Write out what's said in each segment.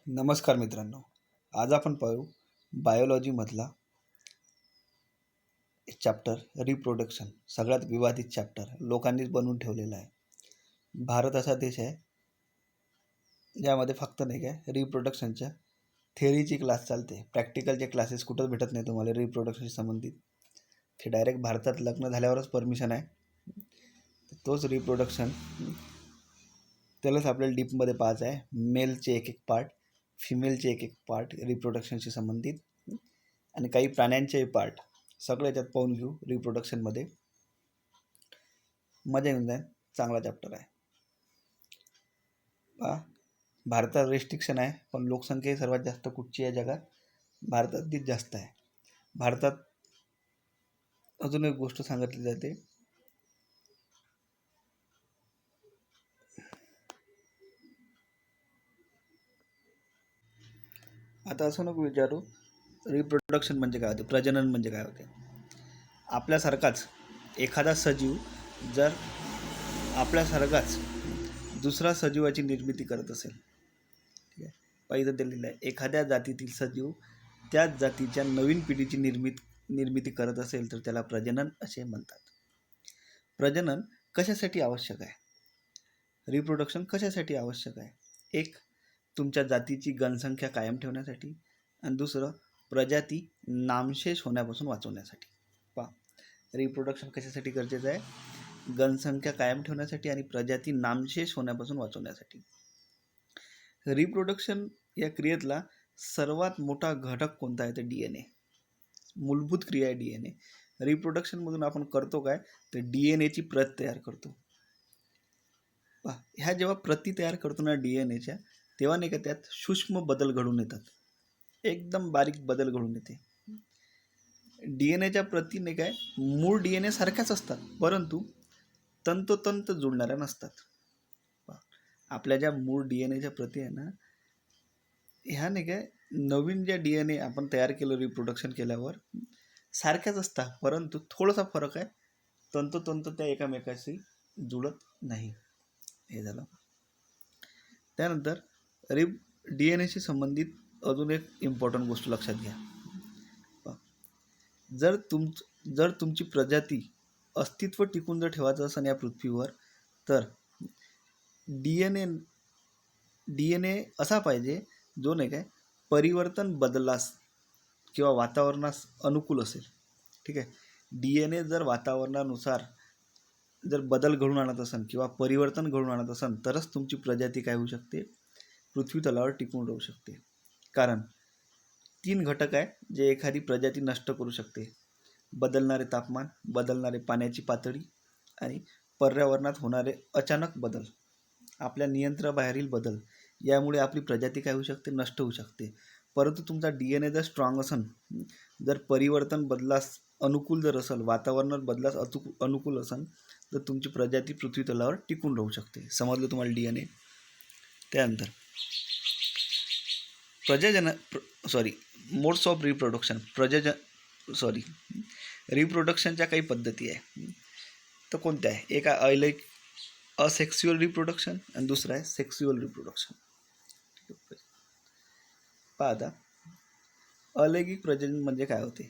नमस्कार मित्रांनो. आज आपण पाहू बायोलॉजीमधला एक चॅप्टर रिप्रोडक्शन. सगळ्यात विवादित चॅप्टर लोकांनीच बनवून ठेवलेला आहे. भारत असा देश आहे ज्यामध्ये फक्त नाही काय रिप्रोडक्शनच्या थेअरीची क्लास चालते. प्रॅक्टिकलचे क्लासेस कुठंच भेटत नाही तुम्हाला रिप्रोडक्शनशी संबंधित. ते डायरेक्ट भारतात लग्न झाल्यावरच परमिशन आहे. तोच रिप्रोडक्शन त्यालाच आपल्याला डीपमध्ये पाहायचं आहे. मेलचे एक एक पार्ट, फिमेलचे एक एक पार्ट रिप्रोडक्शनशी संबंधित आणि काही प्राण्यांचे पार्ट सगळे याच्यात पाहून घेऊ. रिप्रोडक्शनमध्ये मजा येऊन जाईल. चांगला चॅप्टर आहे. पहा, भारतात रेस्ट्रिक्शन आहे पण लोकसंख्या सर्वात जास्त कुठची आहे जगात? भारतातलीच जास्त आहे. भारतात अजून एक गोष्ट सांगितली जाते. आता असं नको विचारू रिप्रोडक्शन म्हणजे काय होते, प्रजनन म्हणजे काय होते. आपल्यासारखाच एखादा सजीव जर आपल्यासारखाच दुसरा सजीवाची निर्मिती करत असेल, ठीक आहे, पहिलं दिलेलं आहे, एखाद्या जातीतील सजीव त्याच जातीच्या नवीन पिढीची निर्मिती करत असेल तर त्याला प्रजनन असे म्हणतात. प्रजनन कशासाठी आवश्यक आहे? रिप्रोडक्शन कशासाठी आवश्यक आहे? एक, तुमच्या जातीची गणसंख्या कायम ठेवण्यासाठी आणि दुसरं प्रजाती नामशेष होण्यापासून वाचवण्यासाठी. पहा, रिप्रोडक्शन कशासाठी गरजेचं आहे? गणसंख्या कायम ठेवण्यासाठी आणि प्रजाती नामशेष होण्यापासून वाचवण्यासाठी. रिप्रोडक्शन या क्रियेतला सर्वात मोठा घटक कोणता आहे? तर DNA. मूलभूत क्रिया आहे DNA. रिप्रोडक्शनमधून आपण करतो काय? तर DNAची प्रत तयार करतो. पहा, ह्या जेव्हा प्रती तयार करतो ना DNAच्या, तेव्हा नाही का त्यात सूक्ष्म बदल घडून येतात. एकदम बारीक बदल घडून येते. DNAच्या प्रती नाही काय मूळ DNA सारख्याच असतात परंतु तंतोतंत जुळणाऱ्या नसतात. आपल्या ज्या मूळ DNAच्या प्रती आहे ना, ह्या नाही काय नवीन ज्या DNA आपण तयार केलं रिप्रोडक्शन केल्यावर सारख्याच असतात परंतु थोडासा फरक आहे. तंतोतंत त्या एकामेकाशी जुळत नाही. हे झालं. त्यानंतर DNAशी संबंधित अजून एक इम्पॉर्टंट गोष्ट लक्षात घ्या. जर तुमची प्रजाती अस्तित्व टिकून जर ठेवायचं असेल या पृथ्वीवर तर DNA असा पाहिजे जो नाही काय परिवर्तन बदलास किंवा वातावरणास अनुकूल असेल. ठीक आहे. DNA जर वातावरणानुसार जर बदल घडून आणत असेल किंवा परिवर्तन घडून आणत असेल तरच तुमची प्रजाती काय होऊ शकते? पृथ्वी तलावर टिकून राहू शकते. कारण 3 घटक आहे जे एखादी प्रजाती नष्ट करू शकते. बदलणारे तापमान, बदलणारे पाण्याची पातळी आणि पर्यावरणात होणारे अचानक बदल, आपल्या नियंत्रणाबाहेरील बदल. यामुळे आपली प्रजाती काय होऊ शकते? नष्ट होऊ शकते. परंतु तुमचा DNA जर स्ट्रॉंग असेल, जर परिवर्तन बदलास अनुकूल जर असेल, वातावरणात बदलास अनुकूल असेल तर तुमची प्रजाती पृथ्वी तलावर टिकून राहू शकते. समजलं तुम्हाला DNA? त्यानंतर मोड्स ऑफ रिप्रोडक्शन. रिप्रोडक्शनच्या काही पद्धती आहे. तर कोणत्या आहे? एक आहे असेक्स्युअल रिप्रोडक्शन आणि दुसरं आहे सेक्स्युअल रिप्रोडक्शन. पहा, आता अलैंगिक प्रजनन म्हणजे काय होते?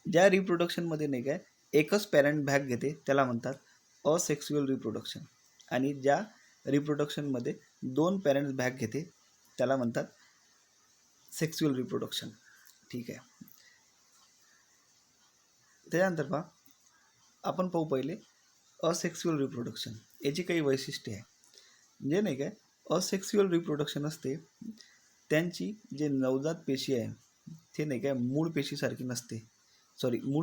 ज्या रिप्रोडक्शनमध्ये नाही काय एकच पॅरेंट भाग घेते त्याला म्हणतात असेक्स्युअल रिप्रोडक्शन आणि ज्या रिप्रोडक्शनमध्ये 2 पॅरेंट्स भाग घेते त्याला म्हणतात सेक्स्युअल रिप्रोडक्शन. ठीक आहे. त्यानंतर पहा, आपण पाहू पहिले असेक्स्युअल रिप्रोडक्शन. याची काही वैशिष्ट्ये आहे. जे नाही काय असेक्स्युअल रिप्रोडक्शन असते त्यांची जे नवजात पेशी आहे ते नाही काय मूळ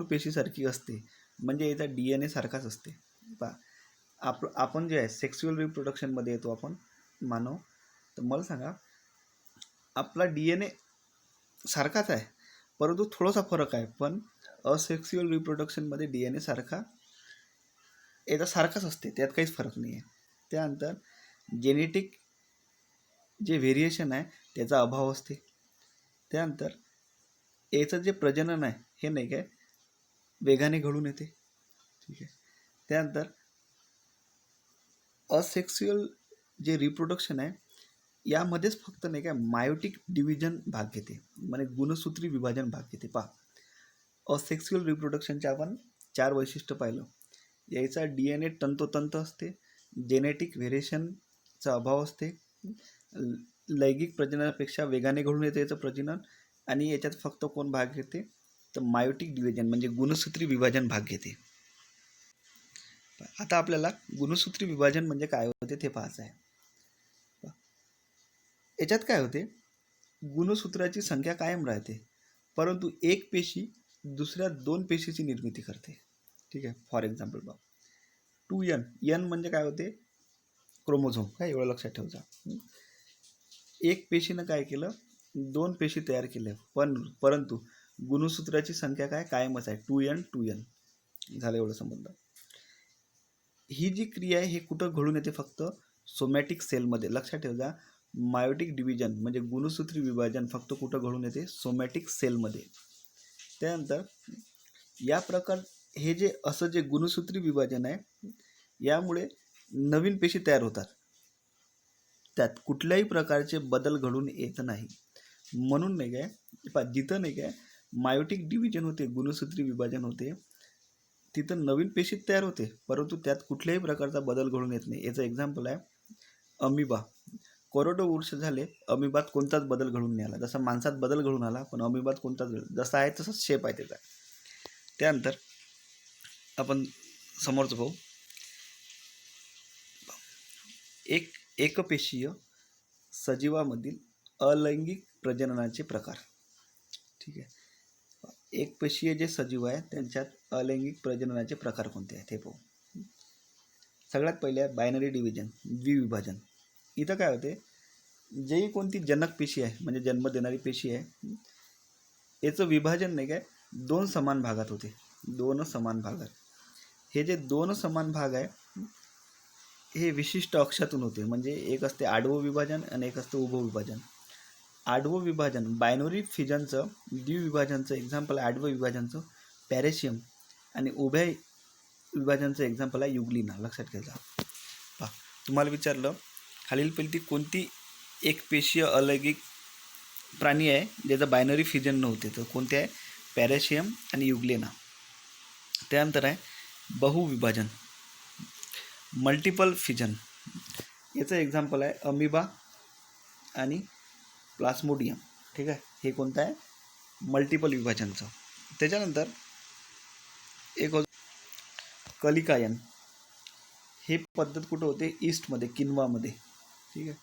पेशीसारखी असते. म्हणजे याचा DNA सारखाच असते. पहा, आपण जे आहे सेक्स्युअल रिप्रोडक्शनमध्ये येतो आपण मानव. तर मला सांगा, आपला DNA सारखाच आहे परंतु थोडासा फरक आहे. पण असेक्स्युअल रिप्रोडक्शनमध्ये DNA सारखाच असते, त्यात काहीच फरक नाही आहे. त्यानंतर जेनेटिक जे व्हेरिएशन आहे त्याचा अभाव असते. त्यानंतर याचं जे प्रजनन आहे हे नाही काय वेगाने घडून येते. ठीक आहे. त्यानंतर असेक्स्युअल जे रिप्रोडक्शन आहे यामध्येच फक्त नाही काय मायोटिक डिव्हिजन भाग घेते, म्हणजे गुणसूत्री विभाजन भाग घेते. पहा, असेक्सुअल रिप्रोडक्शनचे आपण 4 वैशिष्ट्य पाहिलं. याचा DNA तंतोतंत असते, जेनेटिक व्हेरिएशनचा अभाव असते, लैंगिक प्रजननापेक्षा वेगाने घडून येते याचं प्रजनन, आणि याच्यात फक्त कोण भाग घेते तर मायोटिक डिव्हिजन म्हणजे गुणसूत्री विभाजन भाग घेते. आता आपल्याला गुणसूत्री विभाजन म्हणजे काय होते ते पाहायचं आहे. याच्यात काय होते, गुणसूत्राची संख्या कायम राहते, परंतु एक पेशी दुसऱ्या 2 पेशीची निर्मिती करते. ठीक आहे. फॉर एक्झाम्पल बघा, 2n, n म्हणजे काय होते, क्रोमोझोम. काय एवढं लक्षात ठेवजा. एक पेशीनं काय केलं, 2 पेशी तयार केल्या, परंतु गुणसूत्राची संख्या काय कायमच आहे, 2n झालं. एवढं समजलं. ही जी क्रिया आहे हे कुठं घडून येते, फक्त सोमॅटिक सेलमध्ये. लक्षात ठेवजा, मायोटिक डिव्हिजन म्हणजे गुणसूत्री विभाजन फक्त कुठं घडून येते, सोमॅटिक सेलमध्ये. त्यानंतर या प्रकार हे जे असं जे गुणसूत्री विभाजन आहे, यामुळे नवीन पेशी तयार होतात, त्यात कुठल्याही प्रकारचे बदल घडून येत नाही. म्हणून नाही काय, जिथं नाही काय मायोटिक डिव्हिजन होते, गुणसूत्री विभाजन होते, तिथं नवीन पेशी तयार होते, परंतु त्यात कुठल्याही प्रकारचा बदल घडून येत नाही. याचं एक्झाम्पल आहे अमिबा. करोडो वर्ष झाले अमिबात कोणताच बदल घडून नाही आला. जसा माणसात बदल घडून आला, पण अमिबात कोणताच जसा आहे तसाच शेप आहे त्याचा. त्यानंतर आपण समोरचं पाहू, एकपेशीय सजीवामधील अलैंगिक प्रजननाचे प्रकार. ठीक आहे. एकपेशीय जे सजीव आहे त्यांच्यात अलैंगिक प्रजननाचे प्रकार कोणते आहेत हे पाहू. सगळ्यात पहिले आहे बायनरी डिव्हिजन, द्विविभाजन. इथं काय होते, जेही कोणती जनक पेशी आहे म्हणजे जन्म देणारी पेशी आहे, याचं विभाजन नाही काय 2 समान भागात होते, 2 समान भागात. हे जे 2 समान भाग आहे हे विशिष्ट अक्षातून होते, म्हणजे एक असते आडवं विभाजन आणि एक असते उभं विभाजन. आडवं विभाजन बायनरी फिजनचं, द्विविभाजनचं एक्झाम्पल आहे आडवं विभाजनचं पॅरेशियम, आणि उभ्या विभाजनचं एक्झाम्पल आहे युग्लिना. लक्षात घ्यायचा. पहा, तुम्हाला विचारलं खालीलपैकी कोणती एक पेशीय अलैंगिक प्राणी आहे ज्याचं बायनरी फिजन नव्हते, तर कोणते आहे, पॅरेशियम आणि युग्लिना. त्यानंतर आहे बहुविभाजन, मल्टिपल फिजन. याचं एक्झाम्पल आहे अमिबा आणि प्लास्मोडियम. ठीक आहे. हे कोणतं आहे, मल्टिपल विभाजनचं. त्याच्यानंतर एक कलिकायन. हे पद्धत कुठं होते, ईस्टमध्ये, किन्वामध्ये. ठीक आहे.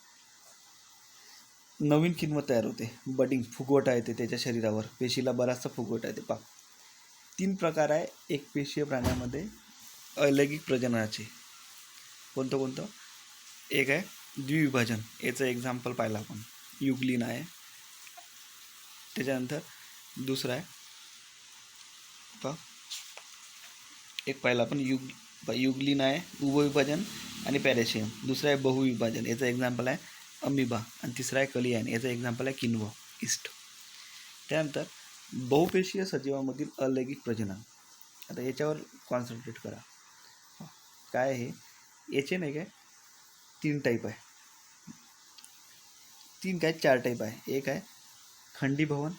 नवीन किण्व तयार होते, बडिंग, फुगवटा येते त्याच्या शरीरावर, पेशीला बराचसा फुगवटा येते. पहा, 3 प्रकार आहे एक पेशीय प्राण्यामध्ये अलैंगिक प्रजननाचे. कोणतं, एक आहे द्विविभाजन, याचं एक्झाम्पल पाहिलं आपण, युग्लिना आहे. त्याच्यानंतर दुसरा आहे पहा, एक पाहिलं आपण युग्लिना आहे उभविभाजन आणि पॅरेशियम. दुसरा आहे बहुविभाजन, याचं एक्झाम्पल आहे अमिबा. आणि तिसरा आहे कलियान, याचं एक्झाम्पल आहे किन्व, ईस्ट. त्यानंतर बहुपेशीय सजीवामधील अलैंगिक प्रजनन. आता याच्यावर कॉन्सन्ट्रेट करा. काय आहे, याचे नाही काय 3 टाईप आहे, 4 टाईप आहे. एक आहे खंडीभवन,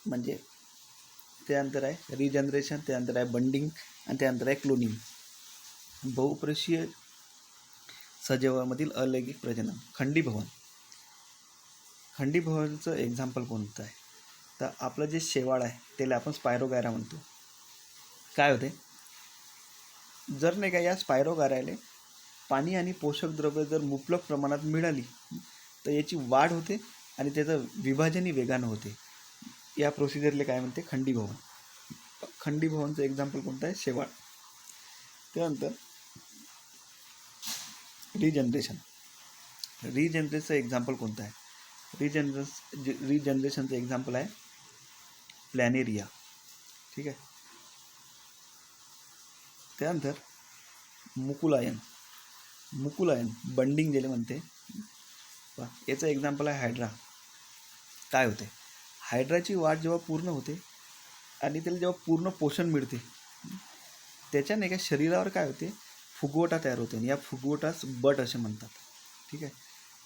म्हणजे त्यानंतर आहे रिजनरेशन, त्यानंतर आहे बंडिंग, आणि त्यानंतर आहे क्लोनिंग. बहुपेशीय सजीवामधील अलैंगिक प्रजनन. खंडीभवनचं एक्झाम्पल कोणतं आहे, तर आपलं जे शेवाळ आहे त्याला आपण स्पायरोगायरा म्हणतो. काय होते, जर नाही का या स्पायरोगायराला पाणी आणि पोषक द्रव्य जर मुबलक प्रमाणात मिळाली तर याची वाढ होते आणि त्याचं विभाजनही वेगानं होते. या प्रोसिजरला काय म्हणते, खंडीभवन. खंडीभवनचं एक्झाम्पल कोणतं आहे, शेवाळ. त्यानंतर रिजनरेशनचं एक्झाम्पल कोणतं आहे, रिजनरेशनचं एक्झाम्पल आहे प्लॅनेरिया. ठीक आहे. त्यानंतर मुकुलायन बंडिंग ज्याला म्हणते, याचं एक्झाम्पल आहे हायड्रा. काय होते, हायड्राची वाढ जेव्हा पूर्ण होते आणि त्याला जेव्हा पूर्ण पोषण मिळते, त्याच्याने काय शरीरावर काय होते, फुगवटा तयार होते, आणि या फुगवटाच बट असे म्हणतात. ठीक आहे.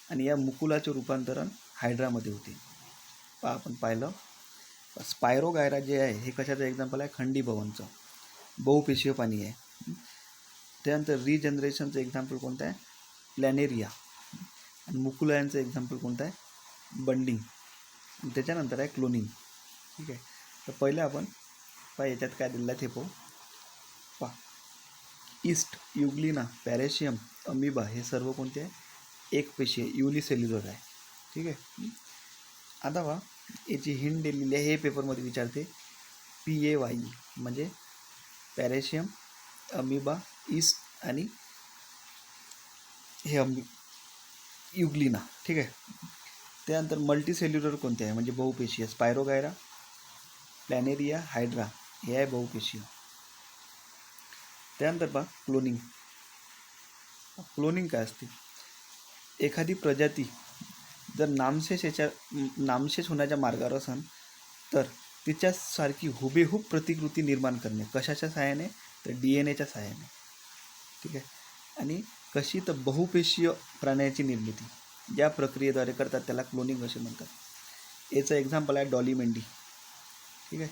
आणि या मुकुलाचे रूपांतरण हायड्रामध्ये होते. आपण पाहिलं स्पायरोगायरा जे आहे हे कशाचं एक्झाम्पल आहे, खंडीभवनचं, बहुपेशीय पाणी आहे. त्यानंतर रिजनरेशनचं एक्झाम्पल कोणतं आहे, प्लॅनेरिया. आणि मुकुला यांचं एक्झाम्पल कोणतं आहे, बंडिंग. आणि त्याच्यानंतर आहे क्लोनिंग. ठीक आहे. तर पहिले आपण याच्यात काय दिलेलं आहे ते पहा. ईस्ट, युग्लिना, पॅरेशियम, अमिबा हे सर्व कोणते आहे, एकपेशीय युनिसेल्युलर आहे. ठीक आहे. आता पहा याची हिंट दिलेली आहे, हे पेपरमध्ये विचारते. PAYE म्हणजे पॅरेशियम, अमिबा, ईस्ट आणि हे युग्लिना. ठीक आहे. त्यानंतर मल्टीसेल्युलर कोणते आहे, म्हणजे बहुपेशीय, स्पायरोगायरा, प्लॅनेरिया, हायड्रा हे आहे बहुपेशीय. त्यानंतर पहा क्लोनिंग. क्लोनिंग काय असते, एखादी प्रजाती जर नामशेष होण्याच्या मार्गावर असेल तर तिच्यासारखी हुबेहूब प्रतिकृती निर्माण करणे. कशाच्या सहाय्याने, तर DNA च्या सहाय्याने. ठीक आहे. आणि कशी, तर बहुपेशीय प्राण्याची निर्मिती ज्या प्रक्रियेद्वारे करतात त्याला क्लोनिंग असे म्हणतात. याचं एक्झाम्पल आहे डॉली मेंढी. ठीक आहे.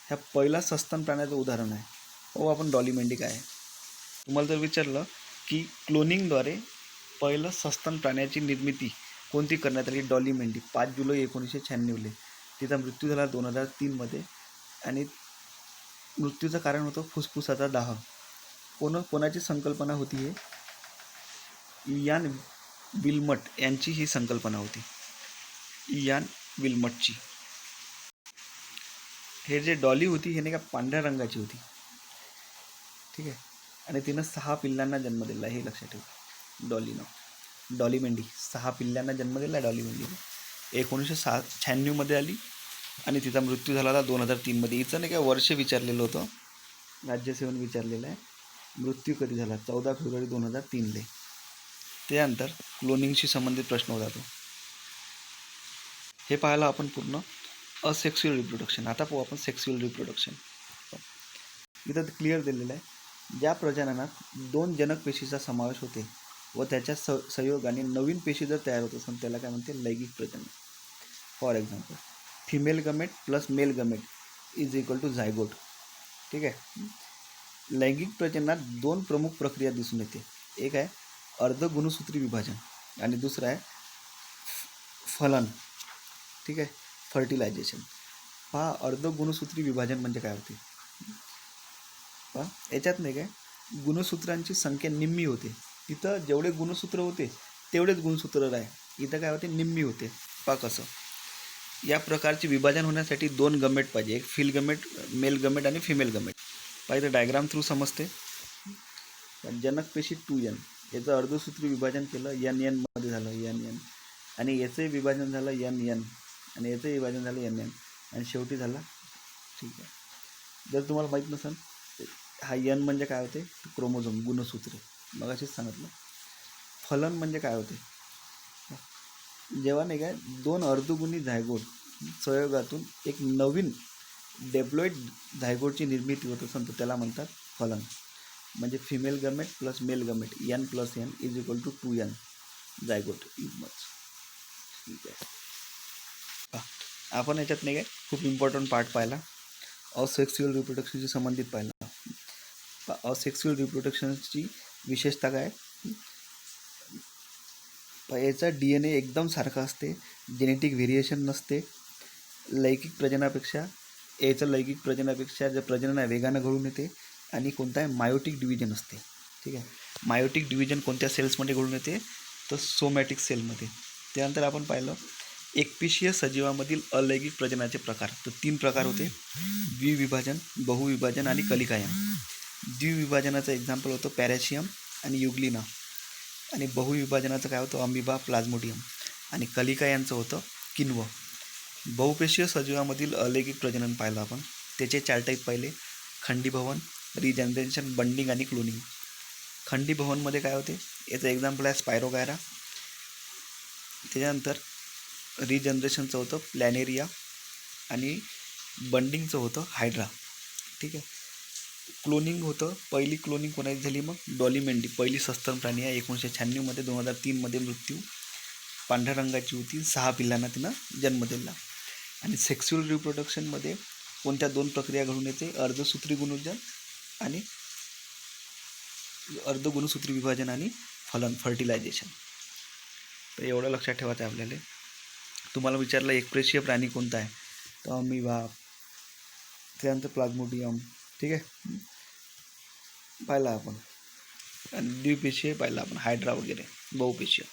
ह्या पहिला सस्तन प्राण्याचं उदाहरण आहे. आपण डॉली मेंढी काय आहे. तुम्हाला जर विचारलं की क्लोनिंगद्वारे पहिलं सस्तन प्राण्याची निर्मिती कोणती करण्यात आली, डॉली मेंढी, 5 जुलै 1996. तिचा मृत्यू झाला 2003 आणि मृत्यूचं कारण होतं फुफ्फुसाचा दाह. कोणाची संकल्पना होती, हे इयान विल्मट यांची ही संकल्पना होती, इयान विल्मटची. हे जे डॉली होती हे नाही का पांढऱ्या रंगाची होती. ठीक आहे. आणि तिनं 6 पिल्लांना जन्म दिला, हे लक्षात ठेवा. डॉली मेंढी 6 पिल्लांना जन्म दिला डॉली मेंढीने. 1996 आली आणि तिचा मृत्यू झाला होता 2003. हिचं नाही काय वर्ष विचारलेलं होतं, राज्यसेवेने विचारलेलं आहे. मृत्यू कधी झाला, 14 फेब्रुवारी 2003. त्यानंतर क्लोनिंगशी संबंधित प्रश्न होता तो. हे पाहायला आपण पूर्ण असेक्स्युअल रिप्रोडक्शन. आता पाहू आपण सेक्स्युअल रिप्रोडक्शन. इथं क्लिअर दिलेलं आहे, ज्या प्रजननात 2 जनक पेशीचा समावेश होते व त्याच्या संयोगाने नवीन पेशी जर तयार होत असेल त्याला काय म्हणते, लैंगिक प्रजनन. For example female gamete plus male gamete is equal to zygote. ठीक आहे. लैंगिक प्रजननात 2 प्रमुख प्रक्रिया दिसून येते. एक आहे अर्धगुणसूत्री विभाजन आणि दुसरं आहे फलन. ठीक आहे, फर्टिलायझेशन. पहा अर्धगुणसूत्री विभाजन म्हणजे काय होते, पहा याच्यात नाही काय गुणसूत्रांची संख्या निम्मी होते. तिथं जेवढे गुणसूत्र होते तेवढेच गुणसूत्र आहे, इथं काय होते, निम्मी होते. पहा कसं, या प्रकारचे विभाजन होण्यासाठी 2 गमेट पाहिजे, एक फिल गमेट, मेल गमेट आणि फिमेल गमेट. पहा इथं डायग्राम थ्रू समजते. जनक पेशी 2N, याचं अर्धसूत्री विभाजन केलं, NN मध्ये झालं NN, आणि याचंही विभाजन झालं NN, आणि याचंही विभाजन झालं NN, आणि शेवटी झाला. ठीक आहे. जर तुम्हाला माहीत नसेल, हा N म्हणजे काय होते, क्रोमोझोम, गुणसूत्रे, मग असेच सांगितलं. फलन म्हणजे काय होते, जेव्हा नाही काय 2 अर्धगुणी झायगोट संयोगातून एक नवीन डेप्लॉइड झायगोटची निर्मिती होत असेल तर त्याला म्हणतात फलन. म्हणजे female gamete plus male gamete N + N is equal to 2N zygote is much. ठीक आहे. आपण याच्यात नाही काय खूप इम्पॉर्टंट पार्ट पाहिला, असेक्स्युअल रिप्रोडक्शनशी संबंधित पाहिला. असेक्स्युअल रिप्रोडक्शनची विशेषता काय, याचा DNA एकदम सारखा असते, जेनेटिक व्हेरिएशन नसते. लैंगिक प्रजनापेक्षा जे प्रजनन आहे वेगानं घडून येते, आणि कोणता आहे मायोटिक डिव्हिजन असते. ठीक आहे. मायोटिक डिव्हिजन कोणत्या सेल्समध्ये घडून येते, तर सोमॅटिक सेलमध्ये. त्यानंतर आपण पाहिलं एकपेशीय सजीवामधील अलैंगिक प्रजनाचे प्रकार. तर 3 प्रकार होते, द्विविभाजन, बहुविभाजन आणि कलिकायन. द्विविभाजनाचं एक्झाम्पल होतं पॅरेशियम आणि युग्लिना, आणि बहुविभाजनाचं काय होतं, अमिबा, प्लाझ्मोडियम, आणि कलिकायांचं होतं किन्व. बहुपेशीय सजीवामधील अलैंगिक प्रजनन पाहिलं आपण, त्याचे 4 टाईप पाहिले, खंडीभवन, रिजनरेशन, बंडिंग आणि क्लोनिंग. खंडीभवनमध्ये काय होते, याचं एक्झाम्पल आहे स्पायरोगायरा. त्याच्यानंतर रिजनरेशनचं होतं प्लॅनेरिया, आणि बंडिंगचं होतं हायड्रा. ठीक आहे. क्लोनिंग होतं, पहिली क्लोनिंग कोणाची झाली, मग डॉली मेंढी, पहिली सस्तन प्राणी आहे, 1996 2003 मृत्यू. पांढऱ्या रंगाची होती. 6 पिल्लांना तिनं जन्म दिला. आणि सेक्स्युअल रिप्रोडक्शनमध्ये कोणत्या 2 प्रक्रिया घडून येते, अर्धसूत्री गुणोत्तर आणि अर्धगुणसूत्री विभाजन आणि फलन फर्टिलायझेशन. तर एवढं लक्षात ठेवायचं आहे आपल्याला. तुम्हाला विचारलं एकप्रेशीय प्राणी कोणता आहे, तर अमिबा, त्यानंतर प्लाझ्मोडियम, ठीक आहे, पाहिला आपण. आणि द्विपेशीय पाहिला आपण, हायड्रा वगैरे, बहुपेशीय.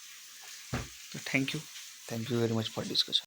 तर thank you very much for discussion.